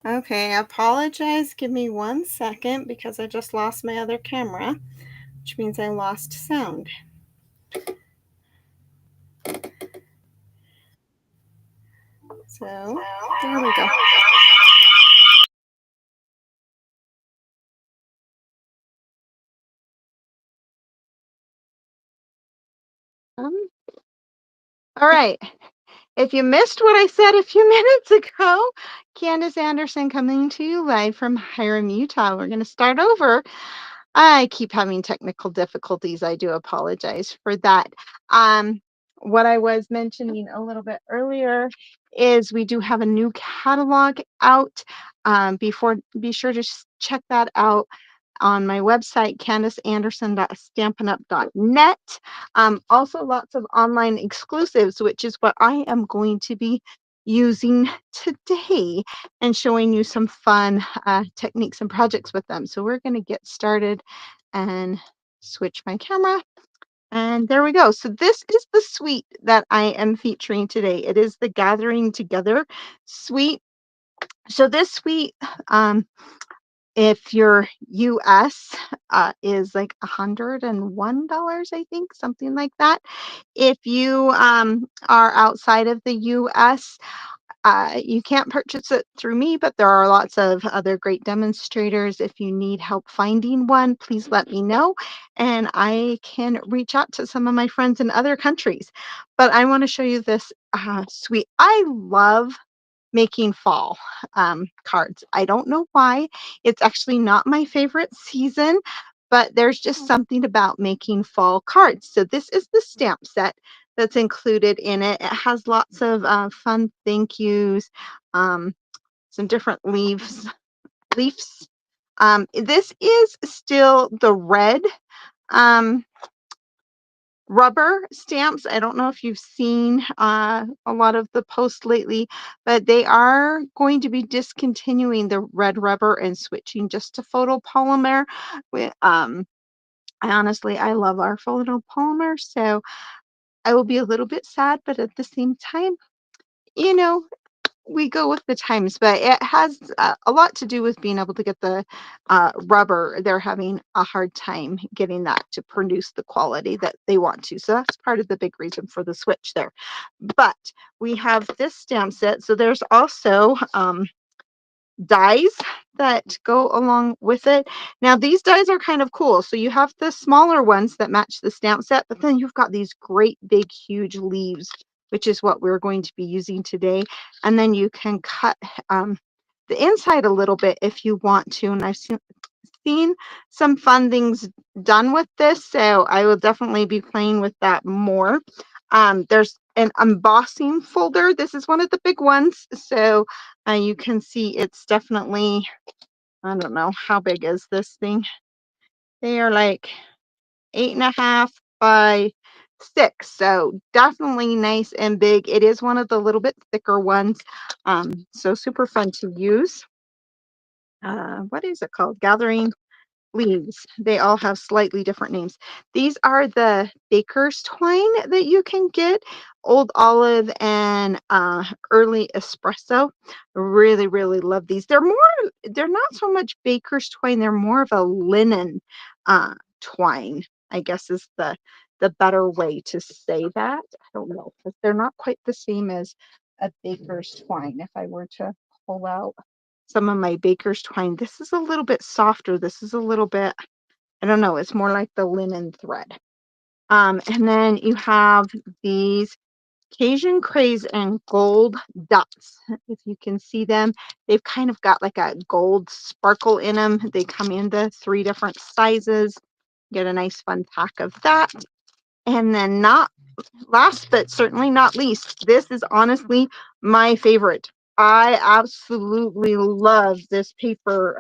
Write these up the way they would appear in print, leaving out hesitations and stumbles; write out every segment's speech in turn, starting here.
Okay, I apologize. Give me 1 second because I just lost my other camera, which means I lost sound. So, there we go. Um, all right. If you missed what I said a few minutes ago, Candace Anderson coming to you live from Hiram, Utah. We're going to start over. I keep having technical difficulties. I do apologize for that. Um, what I was mentioning a little bit earlier is we do have a new catalog out. Be sure to check that out on my website, candaceanderson.stampinup.net. Also, lots of online exclusives, which is what I am going to be using today and showing you some fun techniques and projects with them. So we're going to get started and switch my camera. And there we go. So this is the suite that I am featuring today. It is the Gathering Together suite. So this suite, if your US is like $101, I think, something like that. If you are outside of the US, you can't purchase it through me, but there are lots of other great demonstrators. If you need help finding one, please let me know, and I can reach out to some of my friends in other countries. But I want to show you this suite. I love making fall cards. I don't know why. It's actually not my favorite season, but there's just something about making fall cards. So this is the stamp set that's included in it. It has lots of fun thank yous, um, some different leaves. This is still the red um, rubber stamps. I don't know if you've seen a lot of the posts lately, but they are going to be discontinuing the red rubber and switching just to photopolymer. I love our photopolymer, so I will be a little bit sad, but at the same time, you know, we go with the times, but it has a lot to do with being able to get the rubber. They're having a hard time getting that to produce the quality that they want to. So that's part of the big reason for the switch there. But we have this stamp set. So there's also dies that go along with it. Now, these dies are kind of cool. So you have the smaller ones that match the stamp set, but then you've got these great big huge leaves, which is what we're going to be using today. And then you can cut the inside a little bit if you want to. And I've seen some fun things done with this, so I will definitely be playing with that more. There's an embossing folder. This is one of the big ones, so you can see it's definitely, I don't know, how big is this thing? They are like 8.5 by 6, so definitely nice and big. It is one of the little bit thicker ones, so super fun to use. What is it called? Gathering Leaves. They all have slightly different names. These are the baker's twine that you can get. Old Olive and Early Espresso. Really, really love these. They're not so much baker's twine. They're more of a linen twine, I guess is the better way to say that. I don't know, because they're not quite the same as a baker's twine. If I were to pull out some of my baker's twine. This is a little bit softer. This is a little bit, I don't know, it's more like the linen thread. And then you have these Cajun Craze and Gold Dots. If you can see them, they've kind of got like a gold sparkle in them. They come in the 3 different sizes. Get a nice fun pack of that. And then not last but certainly not least, this is honestly my favorite. I absolutely love this paper.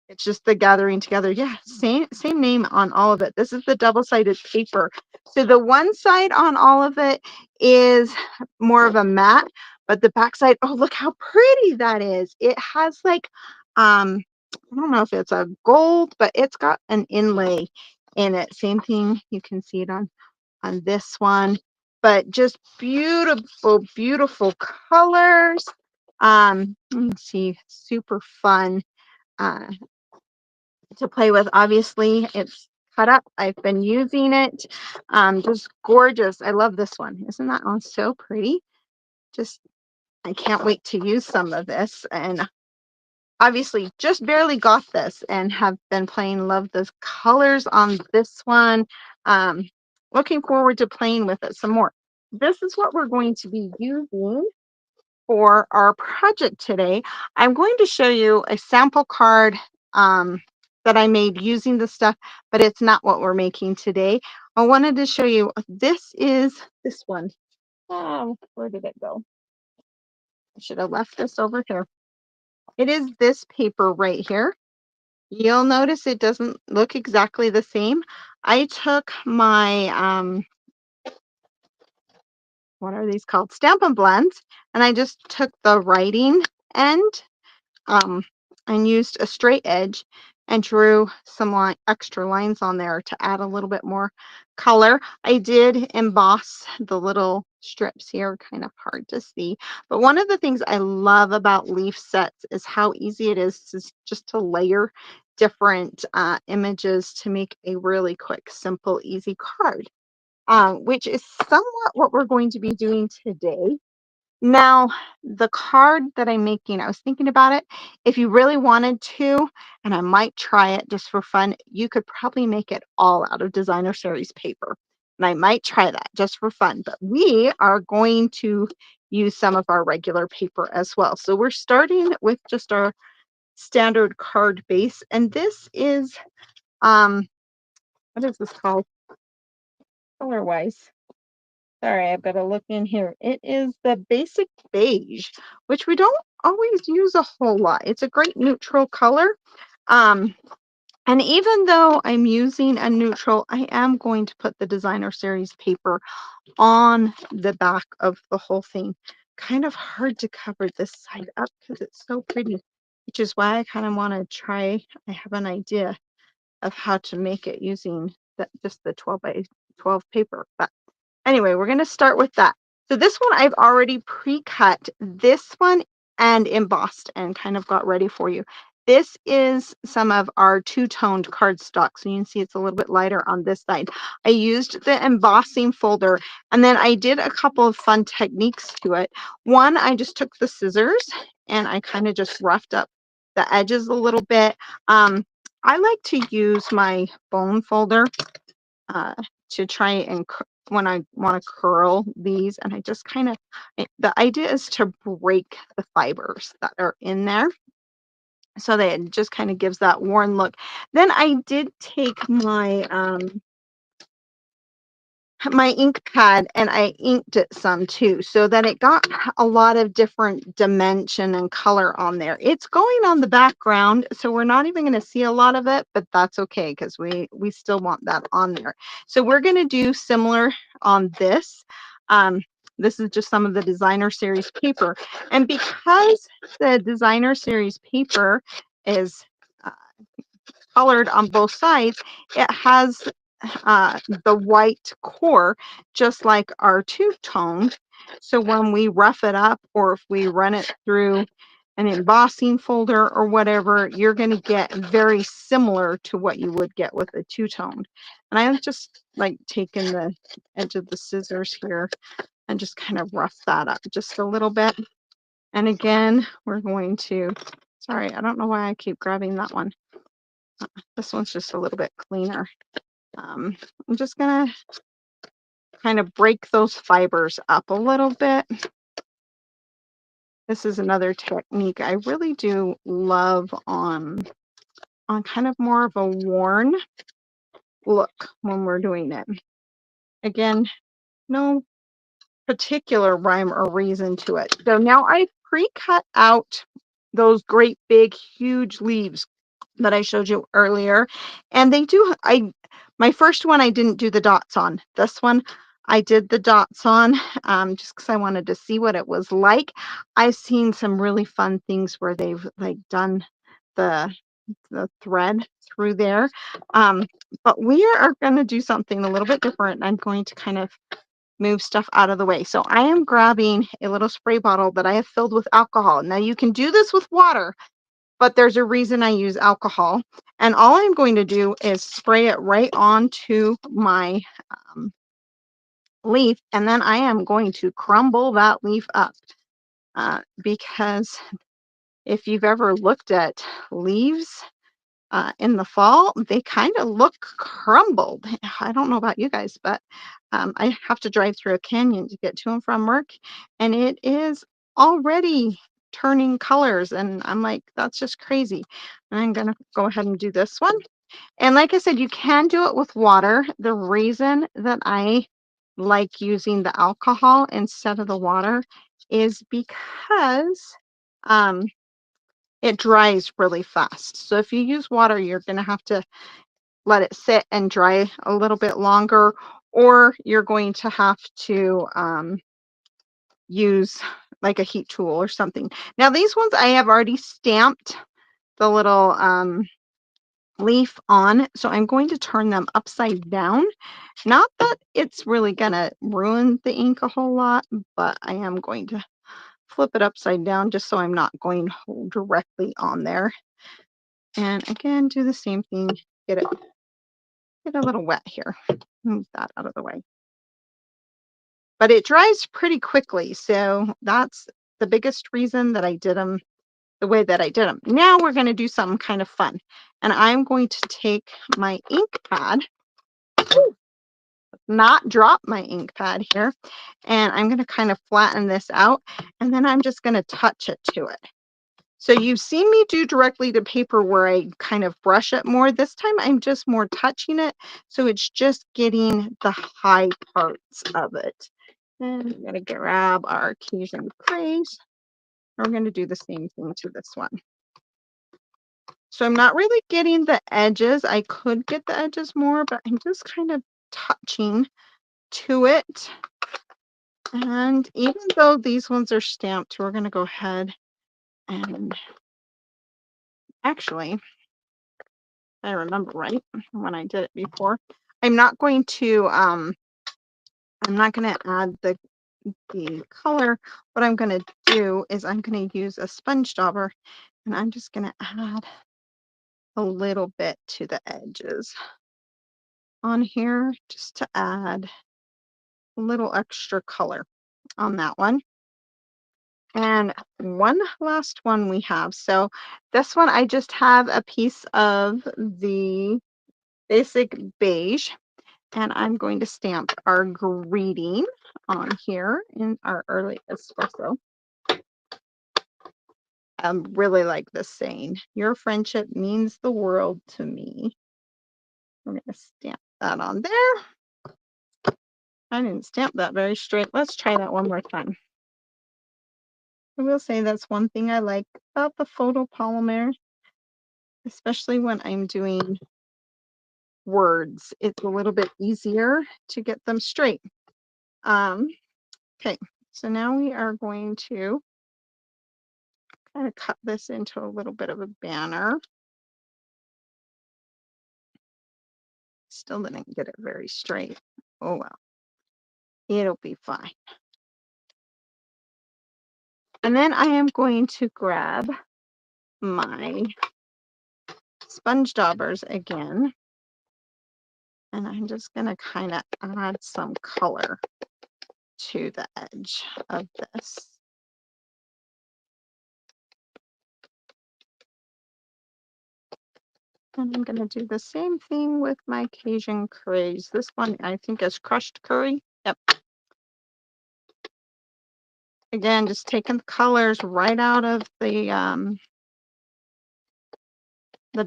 It's just the Gathering Together. Yeah, same name on all of it. This is the double-sided paper. So the one side on all of it is more of a matte, but the back side, oh, look how pretty that is. It has like, I don't know if it's a gold, but it's got an inlay in it. Same thing. You can see it on this one, but just beautiful, beautiful colors. Let me see, super fun uh, to play with. Obviously, it's cut up. I've been using it. Just gorgeous. I love this one. Isn't that one so pretty? Just, I can't wait to use some of this. And obviously just barely got this and have been playing. Love the colors on this one. um Looking forward to playing with it some more. This is what we're going to be using for our project today. I'm going to show you a sample card that I made using the stuff, but it's not what we're making today. I wanted to show you, this is this one. Oh, where did it go? I should have left this over here. It is this paper right here. You'll notice it doesn't look exactly the same. I took my, what are these called? Stampin' Blends, and I just took the writing end um, and used a straight edge and drew some extra lines on there to add a little bit more color. I did emboss the little strips here, kind of hard to see. But one of the things I love about leaf sets is how easy it is just to layer different images to make a really quick, simple, easy card, which is somewhat what we're going to be doing today. Now, the card that I'm making, I was thinking about it. If you really wanted to, and I might try it just for fun, you could probably make it all out of designer series paper. And I might try that just for fun. But we are going to use some of our regular paper as well. So we're starting with just our standard card base. And this is, what is this called color-wise? Sorry, I've got to look in here. It is the basic beige, which we don't always use a whole lot. It's a great neutral color. Um, and even though I'm using a neutral, I am going to put the designer series paper on the back of the whole thing. Kind of hard to cover this side up because it's so pretty, which is why I kind of want to try. I have an idea of how to make it using just the 12 by 12 paper. But anyway, we're going to start with that. So this one I've already pre-cut this one and embossed and kind of got ready for you. This is some of our two-toned cardstock. So you can see it's a little bit lighter on this side. I used the embossing folder, and then I did a couple of fun techniques to it. One, I just took the scissors and I kind of just roughed up the edges a little bit. I like to use my bone folder to try and when I want to curl these, and I just kind of, the idea is to break the fibers that are in there so that it just kind of gives that worn look. Then I did take my ink pad and I inked it some too, so that it got a lot of different dimension and color on there. It's going on the background, so we're not even going to see a lot of it, but that's okay because we still want that on there. So we're going to do similar on this. This is just some of the designer series paper, and because the designer series paper is colored on both sides, it has the white core, just like our two-tone. So when we rough it up, or if we run it through an embossing folder or whatever, you're going to get very similar to what you would get with a two-tone. And I'm just like taking the edge of the scissors here and just kind of rough that up just a little bit. And again, we're going to, sorry, I don't know why I keep grabbing that one. This one's just a little bit cleaner. I'm just gonna kind of break those fibers up a little bit. This is another technique I really do love on kind of more of a worn look when we're doing it. Again, no particular rhyme or reason to it. So now I've pre-cut out those great big huge leaves that I showed you earlier, and they do, my first one I didn't do the dots on. This one I did the dots on, just because I wanted to see what it was like. I've seen some really fun things where they've like done the thread through there, but we are going to do something a little bit different. I'm going to kind of move stuff out of the way. So I am grabbing a little spray bottle that I have filled with alcohol. Now you can do this with water, but there's a reason I use alcohol. And all I'm going to do is spray it right onto my leaf, and then I am going to crumble that leaf up because if you've ever looked at leaves in the fall, they kind of look crumbled. I don't know about you guys, but I have to drive through a canyon to get to and from work, and it is already turning colors, and I'm like, that's just crazy. And I'm gonna go ahead and do this one. And like I said, you can do it with water. The reason that I like using the alcohol instead of the water is because um, it dries really fast. So if you use water, you're going to have to let it sit and dry a little bit longer, or you're going to have to use like a heat tool or something. Now, these ones I have already stamped the little leaf on, so I'm going to turn them upside down. Not that it's really gonna ruin the ink a whole lot, but I am going to flip it upside down just so I'm not going directly on there. And again, do the same thing. Get a little wet here. Move that out of the way. But it dries pretty quickly, so that's the biggest reason that I did them the way that I did them. Now we're going to do something kind of fun. And I'm going to take my ink pad, not drop my ink pad here, and I'm going to kind of flatten this out, and then I'm just going to touch it to it. So you've seen me do directly to paper where I kind of brush it more. This time I'm just more touching it, so it's just getting the high parts of it. And I'm going to grab our Cajun Craze. We're going to do the same thing to this one. So I'm not really getting the edges. I could get the edges more, but I'm just kind of touching to it. And even though these ones are stamped, we're going to go ahead and actually, I remember right when I did it before, I'm not going to add the color. What I'm going to do is I'm going to use a sponge dauber, and I'm just going to add a little bit to the edges on here just to add a little extra color on that one. And one last one we have. So this one, I just have a piece of the basic beige, and I'm going to stamp our greeting on here in our early espresso. I really like this saying, your friendship means the world to me. I'm going to stamp that on there. I didn't stamp that very straight. Let's try that one more time. I will say that's one thing I like about the photopolymer, especially when I'm doing words. It's a little bit easier to get them straight. Okay, so now we are going to kind of cut this into a little bit of a banner. Still didn't get it very straight. Oh well, it'll be fine. And then I am going to grab my sponge daubers again, and I'm just going to kind of add some color to the edge of this. And I'm going to do the same thing with my Cajun Craze. This one I think is crushed curry. Yep. Again, just taking the colors right out of the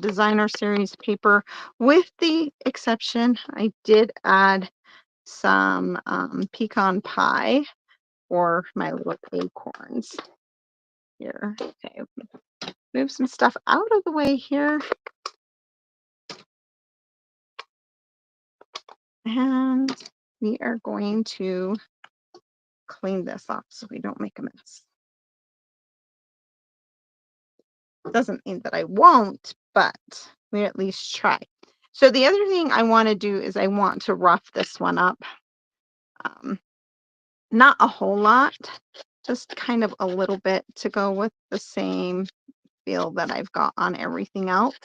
designer series paper, with the exception I did add some pecan pie for my little acorns here. Okay, move some stuff out of the way here. And we are going to clean this off so we don't make a mess. Doesn't mean that I won't, but we at least try. So the other thing I want to do is I want to rough this one up. Not a whole lot, just kind of a little bit to go with the same feel that I've got on everything else.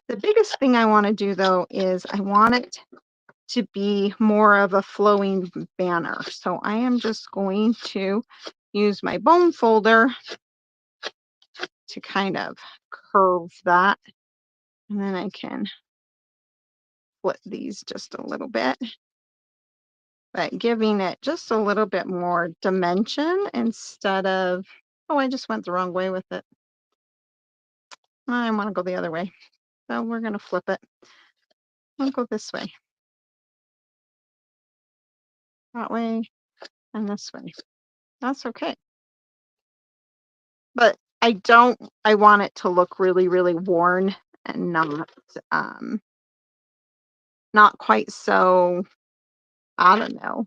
The biggest thing I want to do though is I want it to be more of a flowing banner. So I am just going to use my bone folder to kind of curve that. And then I can flip these just a little bit, but giving it just a little bit more dimension instead of, oh, I just went the wrong way with it. I want to go the other way. So we're going to flip it. I'll go this way, that way, and this way. That's okay. But I want it to look really, really worn and um, not quite so, I don't know,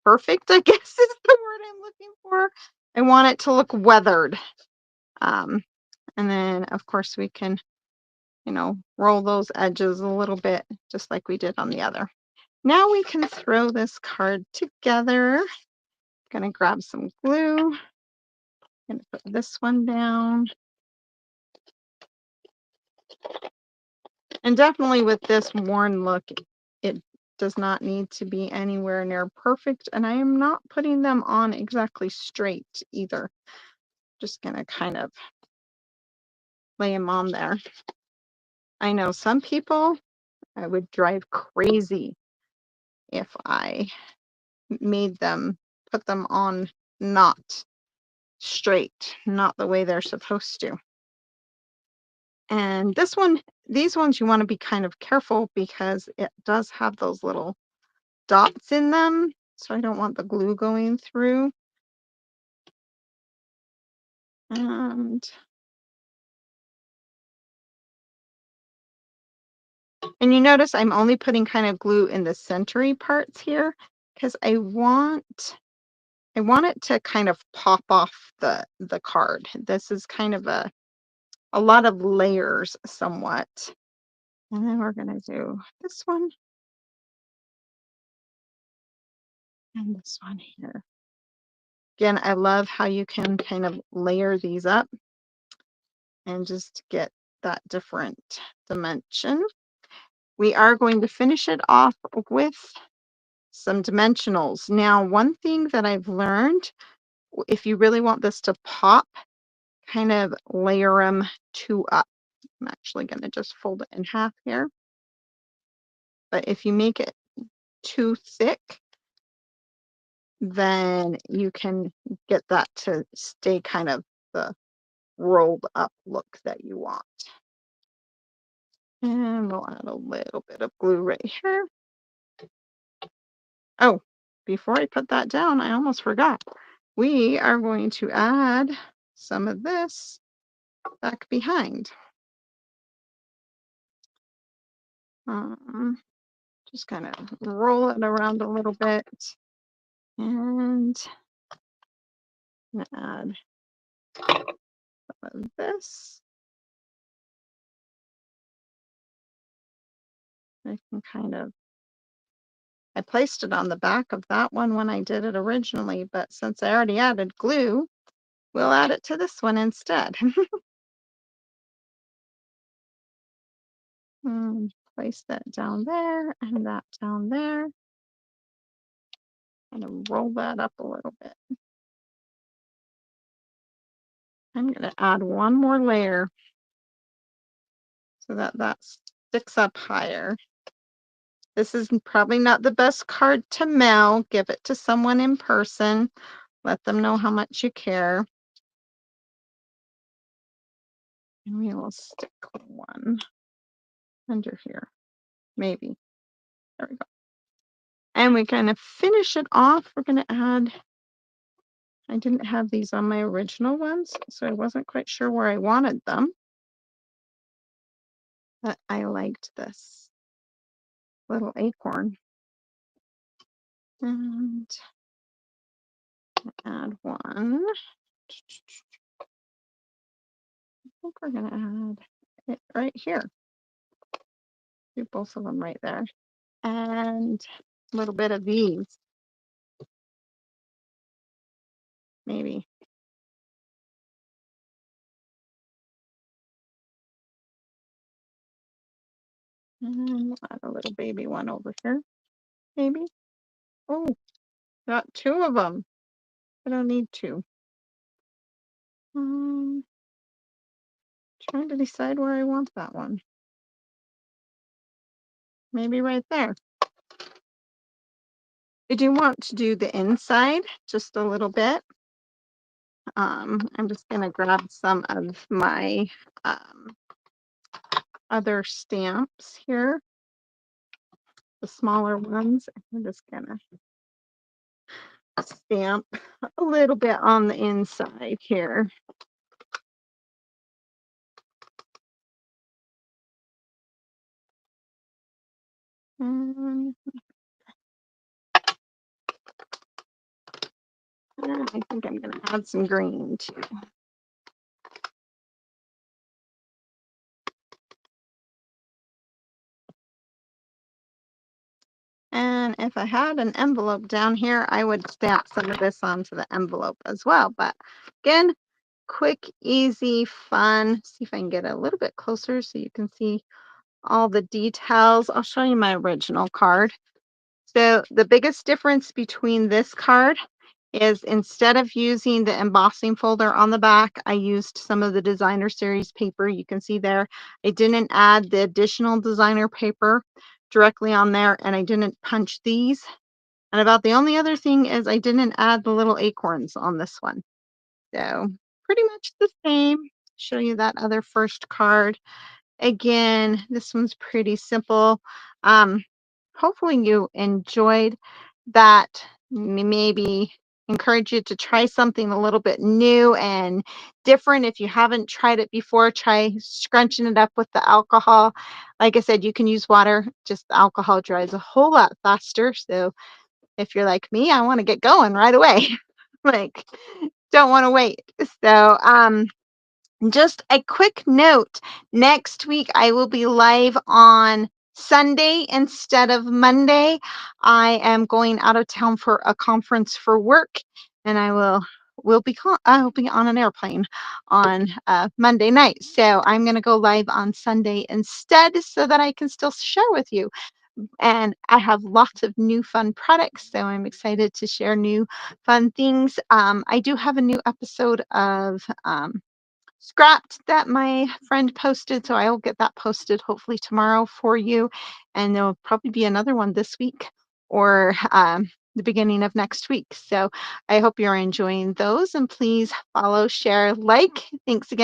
perfect, I guess is the word I'm looking for. I want it to look weathered. Um, and then, of course, we can, roll those edges a little bit, just like we did on the other. Now we can throw this card together. Gonna grab some glue. Gonna put this one down. And definitely with this worn look, it does not need to be anywhere near perfect. And I am not putting them on exactly straight either. Just gonna kind of lay them on there. I know some people, I would drive crazy if I made them put them on not straight, not the way they're supposed to. And these ones you want to be kind of careful because it does have those little dots in them. So I don't want the glue going through. And you notice I'm only putting kind of glue in the centery parts here because I want it to kind of pop off the card. This is kind of a lot of layers somewhat. And then we're going to do this one and this one here. Again, I love how you can kind of layer these up and just get that different dimension. We are going to finish it off with some dimensionals. Now, one thing that I've learned, if you really want this to pop, kind of layer them two up. I'm actually going to just fold it in half here. But if you make it too thick, then you can get that to stay kind of the rolled up look that you want. And we'll add a little bit of glue right here. Oh, before I put that down, I almost forgot. We are going to add some of this back behind. Just kind of roll it around a little bit and add some of this. I can I placed it on the back of that one when I did it originally, but since I already added glue, we'll add it to this one instead. Place that down there and that down there. Kind of roll that up a little bit. I'm going to add one more layer so that sticks up higher. This is probably not the best card to mail. Give it to someone in person. Let them know how much you care. And we will stick one under here. Maybe. There we go. And we're going to finish it off. We're going to add, I didn't have these on my original ones, so I wasn't quite sure where I wanted them. But I liked this little acorn. And add one. I think we're going to add it right here. Do both of them right there. And a little bit of these. maybe. Add a little baby one over here, maybe. Oh, got two of them. I don't need two. Um, trying to decide where I want that one. Maybe right there. I do want to do the inside just a little bit. I'm just gonna grab some of my other stamps here, the smaller ones. I'm just gonna stamp a little bit on the inside here. Um, I think I'm gonna add some green too. And if I had an envelope down here, I would stamp some of this onto the envelope as well. But again, quick, easy, fun. See if I can get a little bit closer so you can see all the details. I'll show you my original card. So the biggest difference between this card is instead of using the embossing folder on the back, I used some of the designer series paper. You can see there, I didn't add the additional designer paper directly on there, and I didn't punch these. And about the only other thing is I didn't add the little acorns on this one. So pretty much the same. Show you that other first card. Again, this one's pretty simple. Hopefully you enjoyed that. Maybe encourage you to try something a little bit new and different. If you haven't tried it before, try scrunching it up with the alcohol. Like I said, you can use water, just the alcohol dries a whole lot faster. So if you're like me, I want to get going right away. Like, don't want to wait. So, just a quick note, next week I will be live on Sunday instead of Monday. I am going out of town for a conference for work, and I'll be on an airplane on Monday night. So I'm going to go live on Sunday instead so that I can still share with you. And I have lots of new fun products, so I'm excited to share new fun things. I do have a new episode of Scrapped that my friend posted, so I'll get that posted hopefully tomorrow for you. And there'll probably be another one this week or the beginning of next week. So I hope you're enjoying those, and please follow, share, like. Thanks again.